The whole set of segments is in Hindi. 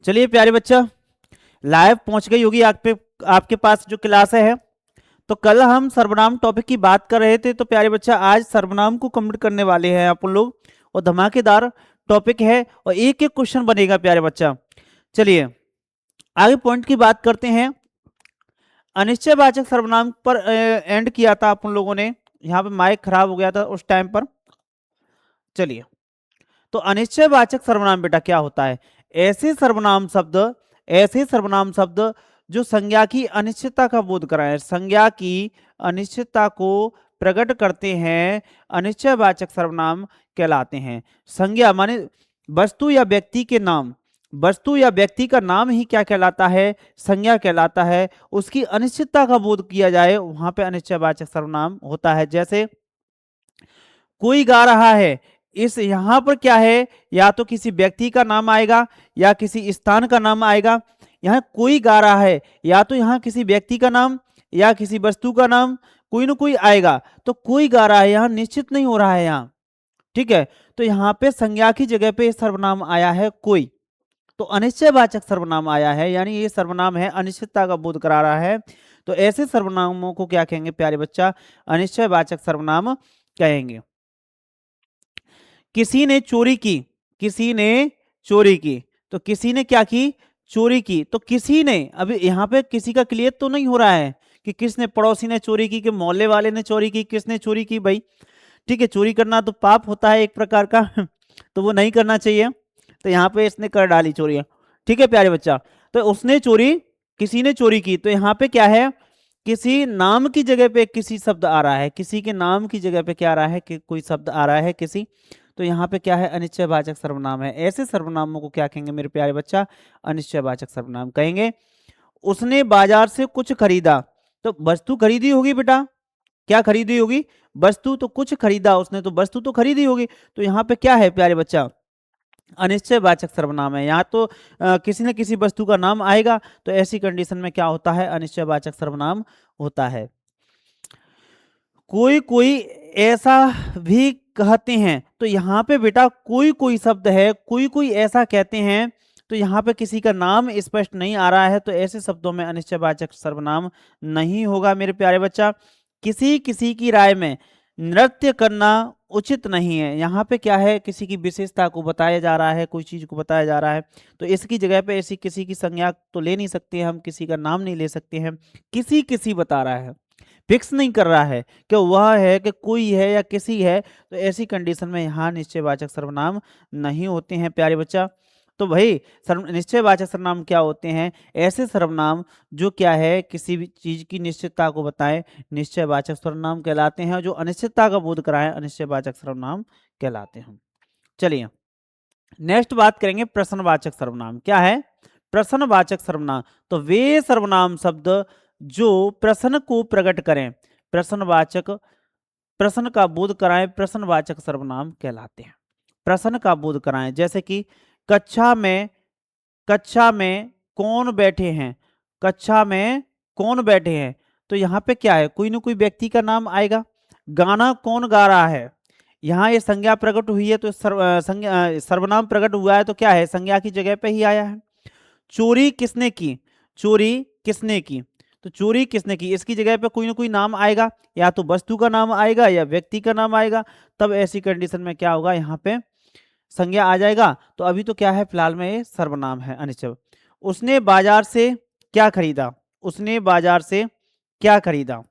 चलिए प्यारे बच्चा, लाइव पहुंच गई होगी आपके पास जो क्लास है। तो कल हम सर्वनाम टॉपिक की बात कर रहे थे, तो प्यारे बच्चा आज सर्वनाम को कंप्लीट करने वाले हैं अपन लोग। और धमाकेदार टॉपिक है और एक एक क्वेश्चन बनेगा प्यारे बच्चा। चलिए आगे पॉइंट की बात करते हैं। अनिश्चयवाचक सर्वनाम पर एंड किया था अपन लोगों ने। यहाँ पे माइक खराब हो गया था उस टाइम पर। चलिए, तो अनिश्चयवाचक सर्वनाम बेटा क्या होता है? ऐसे सर्वनाम शब्द ऐसे सर्वनाम शब्द जो संज्ञा की अनिश्चितता का बोध कराएं, संज्ञा की अनिश्चितता को प्रकट करते हैं, अनिश्चयवाचक सर्वनाम कहलाते हैं। संज्ञा माने वस्तु या व्यक्ति के नाम, वस्तु या व्यक्ति का नाम ही क्या कहलाता है? संज्ञा कहलाता है। उसकी अनिश्चितता का बोध किया जाए, वहां पे अनिश्चयवाचक सर्वनाम होता है। जैसे कोई गा रहा है, इस यहां पर क्या है? या तो किसी व्यक्ति का नाम आएगा या किसी स्थान का नाम आएगा। यहाँ कोई गा रहा है, या तो यहाँ किसी व्यक्ति का नाम या किसी वस्तु का नाम, कोई ना कोई आएगा। तो कोई गा रहा है यहाँ निश्चित नहीं हो रहा है यहाँ, ठीक है। तो यहाँ पे संज्ञा की जगह पे सर्वनाम आया है कोई, तो अनिश्चयवाचक सर्वनाम आया है, यानी ये सर्वनाम है अनिश्चितता का बोध करा रहा है। तो ऐसे सर्वनामों को क्या कहेंगे प्यारे बच्चा? अनिश्चयवाचक सर्वनाम कहेंगे। किसी ने चोरी की, किसी ने चोरी की, तो किसी ने क्या की? चोरी की। तो किसी ने, अभी यहाँ पे किसी का क्लियर तो नहीं हो रहा है कि किसने, पड़ोसी ने चोरी की कि मोहल्ले वाले ने चोरी की, किसने चोरी की भाई? ठीक है, चोरी करना तो पाप होता है एक प्रकार का तो वो नहीं करना चाहिए। तो यहाँ पे इसने कर डाली चोरी, ठीक है प्यारे बच्चा। तो उसने चोरी, किसी ने चोरी की, तो यहाँ पे क्या है? किसी नाम की जगह पे किसी शब्द आ रहा है, किसी के नाम की जगह पे क्या आ रहा है? कि कोई शब्द आ रहा है किसी। तो यहाँ पे क्या है? अनिश्चयवाचक सर्वनाम है। ऐसे सर्वनामों को क्या कहेंगे मेरे प्यारे बच्चा? अनिश्चयवाचक सर्वनाम कहेंगे। उसने बाजार से कुछ खरीदा, तो वस्तु खरीदी होगी बेटा। क्या खरीदी होगी? वस्तु। तो कुछ खरीदा उसने, तो वस्तु तो खरीदी होगी। तो यहाँ पे क्या है प्यारे बच्चा? अनिश्चयवाचक सर्वनाम है। यहाँ तो किसी न किसी वस्तु का नाम आएगा, तो ऐसी कंडीशन में क्या होता है? अनिश्चयवाचक सर्वनाम होता है। कोई कोई ऐसा भी कहते हैं, तो यहाँ पे बेटा कोई कोई शब्द है, कोई कोई ऐसा कहते हैं, तो यहाँ पे किसी का नाम स्पष्ट नहीं आ रहा है, तो ऐसे शब्दों में अनिश्चयवाचक सर्वनाम नहीं होगा मेरे प्यारे बच्चा। किसी किसी की राय में नृत्य करना उचित नहीं है, यहाँ पे क्या है? किसी की विशेषता को बताया जा रहा है, कोई चीज को बताया जा रहा है, तो इसकी जगह पे ऐसी किसी की संज्ञा तो ले नहीं सकते हम, किसी का नाम नहीं ले सकते हैं। किसी किसी बता रहा है, फिक्स नहीं कर रहा है कि वह है कि कोई है या किसी है, तो ऐसी कंडीशन में यहाँ निश्चयवाचक सर्वनाम नहीं होते हैं प्यारे बच्चा। तो भाई निश्चयवाचक सर्वनाम क्या होते हैं? ऐसे सर्वनाम जो क्या है? किसी भी चीज की निश्चितता को बताएं, निश्चयवाचक सर्वनाम कहलाते हैं। जो अनिश्चितता का बोध कराएं, अनिश्चयवाचक सर्वनाम कहलाते हैं। चलिए नेक्स्ट बात करेंगे, प्रश्नवाचक सर्वनाम क्या है? प्रश्नवाचक सर्वनाम, तो वे सर्वनाम शब्द जो प्रश्न को प्रकट करें, प्रश्नवाचक, प्रश्न का बोध कराएं, प्रश्नवाचक सर्वनाम कहलाते हैं। प्रश्न का बोध कराएं, जैसे कि कक्षा में, कक्षा में कौन बैठे हैं, कक्षा में कौन बैठे हैं, तो यहाँ पे क्या है? कोई ना कोई व्यक्ति का नाम आएगा। गाना कौन गा रहा है, यहाँ ये संज्ञा प्रकट हुई है, तो सर्वनाम प्रकट हुआ है, तो क्या है? संज्ञा की जगह पे ही आया है। चोरी किसने की, चोरी किसने की, तो चोरी किसने की, इसकी जगह पे कोई ना कोई नाम आएगा, या तो वस्तु का नाम आएगा या व्यक्ति का नाम आएगा। तब ऐसी कंडीशन में क्या होगा? यहाँ पे संज्ञा आ जाएगा। तो अभी तो क्या है? फिलहाल में ये सर्वनाम है अनिश्चय। उसने बाजार से क्या खरीदा, उसने बाजार से क्या खरीदा,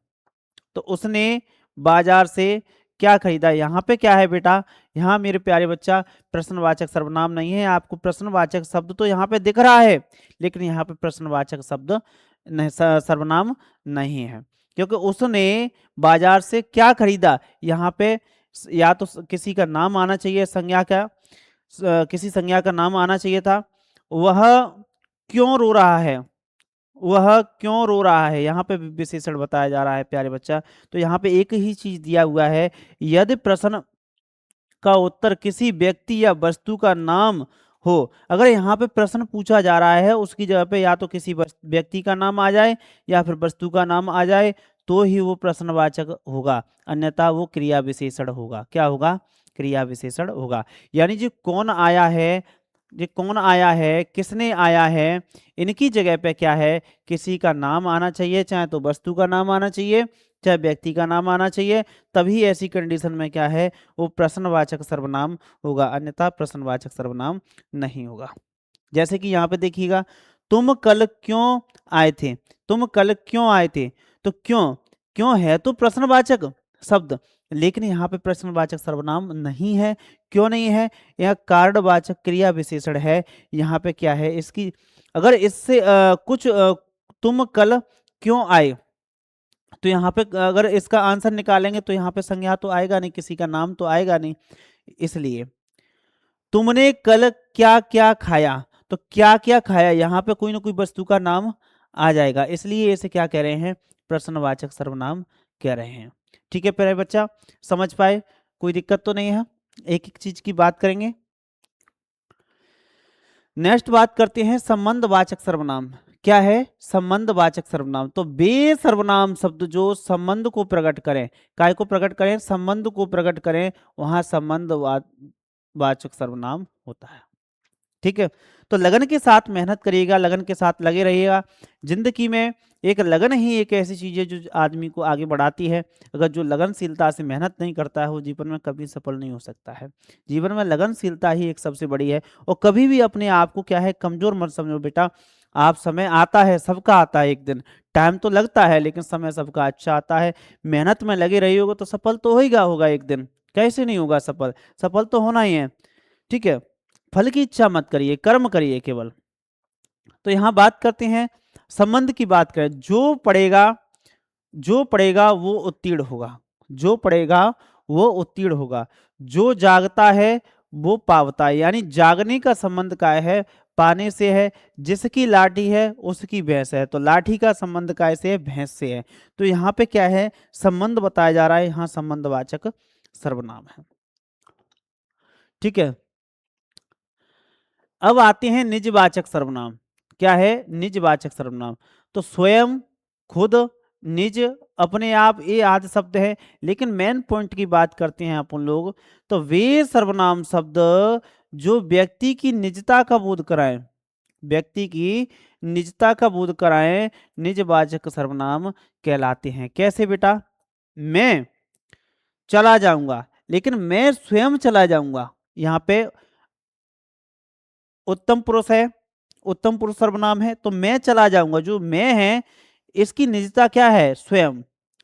तो उसने बाजार से क्या खरीदा, यहाँ पे क्या है बेटा? यहाँ मेरे प्यारे बच्चा प्रश्नवाचक सर्वनाम नहीं है। आपको प्रश्नवाचक शब्द तो यहाँ पे दिख रहा है, लेकिन यहाँ पे प्रश्नवाचक शब्द सर्वनाम नहीं है, क्योंकि उसने बाजार से क्या खरीदा, यहाँ पे या तो किसी का नाम आना चाहिए, संज्ञा का, किसी संज्ञा का नाम आना चाहिए था। वह क्यों रो रहा है, वह क्यों रो रहा है, यहाँ पे विशेषण बताया जा रहा है प्यारे बच्चा। तो यहाँ पे एक ही चीज दिया हुआ है, यदि प्रश्न का उत्तर किसी व्यक्ति या वस्तु का नाम हो। अगर यहाँ पे प्रश्न पूछा जा रहा है, उसकी जगह पे या तो किसी व्यक्ति का नाम आ जाए या फिर वस्तु का नाम आ जाए, तो ही वो प्रश्नवाचक होगा, अन्यथा वो क्रिया विशेषण होगा। क्या होगा? क्रिया विशेषण होगा। यानी जो कौन आया है, ये कौन आया है, किसने आया है, इनकी जगह पे क्या है, किसी का नाम आना चाहिए, चाहे तो वस्तु का नाम आना चाहिए, चाहे व्यक्ति का नाम आना चाहिए। तभी ऐसी कंडीशन में क्या है, वो प्रश्नवाचक सर्वनाम होगा, अन्यथा प्रश्नवाचक सर्वनाम नहीं होगा। जैसे कि यहाँ पे देखिएगा, तुम कल क्यों आए थे, तुम कल क्यों आए थे, तो क्यों, क्यों है तो प्रश्नवाचक शब्द, लेकिन यहाँ पे प्रश्नवाचक सर्वनाम नहीं है। क्यों नहीं है, यह कारणवाचक क्रिया विशेषण है। यहाँ पे क्या है, इसकी अगर इससे कुछ तुम कल क्यों आए, तो यहाँ पे अगर इसका आंसर निकालेंगे तो यहाँ पे संज्ञा तो आएगा नहीं, किसी का नाम तो आएगा नहीं। इसलिए तुमने कल क्या क्या खाया, तो क्या क्या खाया, यहाँ पे कोई ना कोई वस्तु का नाम आ जाएगा, इसलिए इसे क्या कह रहे हैं, प्रश्नवाचक सर्वनाम कह रहे हैं। ठीक है प्यारे बच्चा, समझ पाए, कोई दिक्कत तो नहीं है। एक एक चीज की बात करेंगे। नेक्स्ट बात करते हैं संबंधवाचक सर्वनाम। क्या है, संबंधवाचक सर्वनाम। तो वे सर्वनाम शब्द जो संबंध को प्रकट करें, काय को प्रकट करें, संबंध को प्रकट करें, वहां संबंधवाचक सर्वनाम होता है। ठीक है, तो लगन के साथ मेहनत करिएगा, लगन के साथ लगे रहिएगा। जिंदगी में एक लगन ही एक ऐसी चीज है जो आदमी को आगे बढ़ाती है। अगर जो लगनशीलता से मेहनत नहीं करता है वो जीवन में कभी सफल नहीं हो सकता है। जीवन में लगनशीलता ही एक सबसे बड़ी है। और कभी भी अपने आप को क्या है, कमजोर मत समझो बेटा। आप, समय आता है, सबका आता है एक दिन, टाइम तो लगता है लेकिन समय सबका अच्छा आता है। मेहनत में लगे रहिएगा तो सफल तो होगा होगा एक दिन, कैसे नहीं होगा सफल, सफल तो होना ही है। ठीक है, फल की इच्छा मत करिए, कर्म करिए केवल। तो यहां बात करते हैं, संबंध की बात करें, जो पढ़ेगा वो उत्तीर्ण होगा, जो पढ़ेगा वो उत्तीर्ण होगा। जो जागता है वो पावता है, यानी जागने का संबंध काय है, पाने से है। जिसकी लाठी है उसकी भैंस है, तो लाठी का संबंध काय से है, भैंस से है। तो यहाँ पे क्या है, संबंध बताया जा रहा है, यहाँ संबंधवाचक सर्वनाम है। ठीक है, अब आते हैं निजवाचक सर्वनाम। क्या है, निजवाचक सर्वनाम। तो स्वयं, खुद, निज, अपने आप, ये आदि शब्द है। लेकिन मेन पॉइंट की बात करते हैं अपन लोग, तो वे सर्वनाम शब्द जो व्यक्ति की निजता का बोध कराएं, व्यक्ति की निजता का बोध कराएं, निजवाचक सर्वनाम कहलाते हैं। कैसे बेटा, मैं चला जाऊंगा, लेकिन मैं स्वयं चला जाऊंगा, यहाँ पे उत्तम पुरुष है, उत्तम पुरुष सर्वनाम है। तो मैं चला जाऊंगा, जो मैं है इसकी निजता क्या है, स्वयं।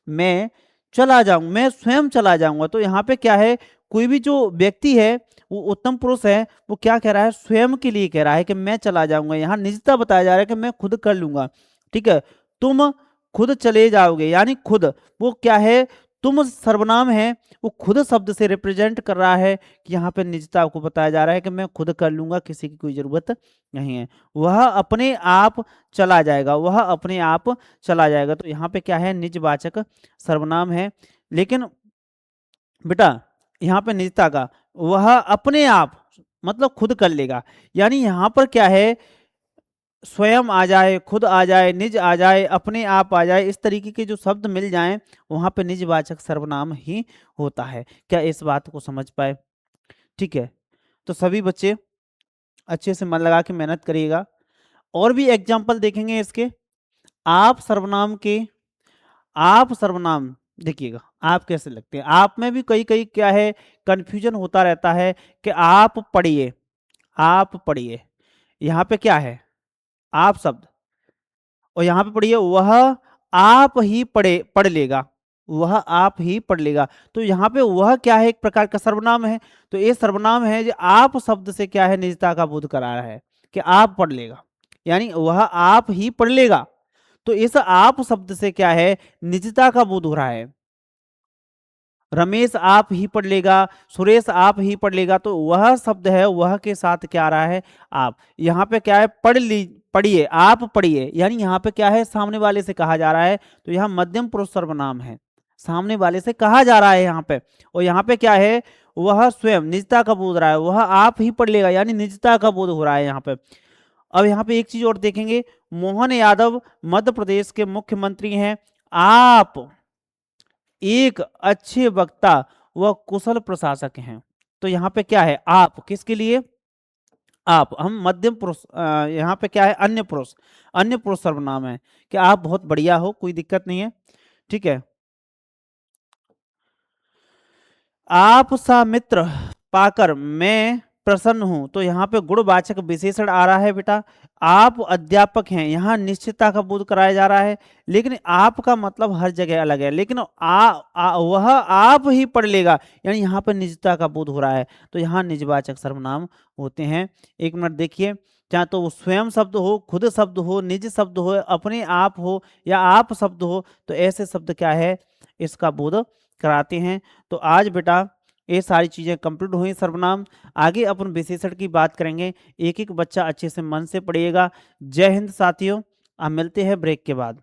मैं चला जाऊंगा, मैं स्वयं चला जाऊंगा। तो यहाँ पे क्या है, कोई भी जो व्यक्ति है वो उत्तम पुरुष है, वो क्या कह रहा है, स्वयं के लिए कह रहा है कि मैं चला जाऊंगा। यहाँ निजता बताया जा रहा है कि मैं खुद कर लूंगा। ठीक है, तुम खुद चले जाओगे, यानी खुद, वो क्या है, तुम सर्वनाम है, वो खुद शब्द से रिप्रेजेंट कर रहा है कि यहाँ पे निजता को बताया जा रहा है कि मैं खुद कर लूंगा, किसी की कोई जरूरत नहीं है। वह अपने आप चला जाएगा, वह अपने आप चला जाएगा। तो यहाँ पे क्या है, निजवाचक सर्वनाम है। लेकिन बेटा यहाँ पे निजता का, वह अपने आप मतलब खुद कर लेगा, यानी यहाँ पर क्या है, स्वयं आ जाए, खुद आ जाए, निज आ जाए, अपने आप आ जाए, इस तरीके के जो शब्द मिल जाएं वहां पे निजवाचक सर्वनाम ही होता है। क्या इस बात को समझ पाए। ठीक है, तो सभी बच्चे अच्छे से मन लगा के मेहनत करिएगा। और भी एग्जाम्पल देखेंगे इसके। आप सर्वनाम के, आप सर्वनाम देखिएगा, आप कैसे लगते हैं। आप में भी कई कई क्या है, कंफ्यूजन होता रहता है कि आप पढ़िए, आप पढ़िए, यहाँ पे क्या है, आप शब्द, और यहाँ पे पढ़िए, वह आप ही पढ़ लेगा, वह आप ही पढ़ लेगा। तो यहाँ पे वह क्या है, एक प्रकार का सर्वनाम है। तो ये सर्वनाम है जो आप शब्द से क्या है, निजता का बोध करा रहा है कि आप पढ़ लेगा, यानी वह आप ही पढ़ लेगा। तो इस आप शब्द से क्या है, निजता का बोध हो रहा है। रमेश आप ही पढ़ लेगा, सुरेश आप ही पढ़ लेगा। तो वह शब्द है, वह के साथ क्या आ रहा है, आप। यहाँ पे क्या है, पढ़िए, आप पढ़िए, यानी यहाँ पे क्या है, सामने वाले से कहा जा रहा है। तो यहाँ मध्यम पुरुष सर्वनाम है, सामने वाले से कहा जा रहा है यहाँ पे। और यहाँ पे क्या है, वह स्वयं निजता का बोध रहा है, वह आप ही पढ़ लेगा, यानी निजता का बोध हो रहा है यहाँ पे। अब यहाँ पे एक चीज और देखेंगे, मोहन यादव मध्य प्रदेश के मुख्यमंत्री हैं। आप एक अच्छे वक्ता व कुशल प्रशासक हैं। तो यहाँ पे क्या है, आप किसके लिए, आप, हम मध्यम पुरुष, यहाँ पे क्या है, अन्य पुरुष, अन्य पुरुष सर्वनाम है कि आप बहुत बढ़िया हो, कोई दिक्कत नहीं है, ठीक है। आप सा मित्र पाकर मैं प्रसन्न हूं, तो यहाँ पे गुणवाचक विशेषण आ रहा है बेटा। आप अध्यापक हैं, यहाँ निश्चितता का बोध कराया जा रहा है, लेकिन आप का मतलब हर जगह अलग है, लेकिन वह आप ही पढ़ लेगा, यानी यहाँ पे निजता का बोध हो रहा है, तो यहाँ निजवाचक सर्वनाम होते हैं। एक मिनट देखिए, चाहे तो वो स्वयं शब्द हो, खुद शब्द हो, निज शब्द हो, अपने आप हो, या आप शब्द हो, तो ऐसे शब्द क्या है, इसका बोध कराते हैं। तो आज बेटा ये सारी चीज़ें कंप्लीट हुई सर्वनाम। आगे अपन विशेषण की बात करेंगे, एक एक बच्चा अच्छे से मन से पढ़िएगा। जय हिंद साथियों, अब मिलते हैं ब्रेक के बाद।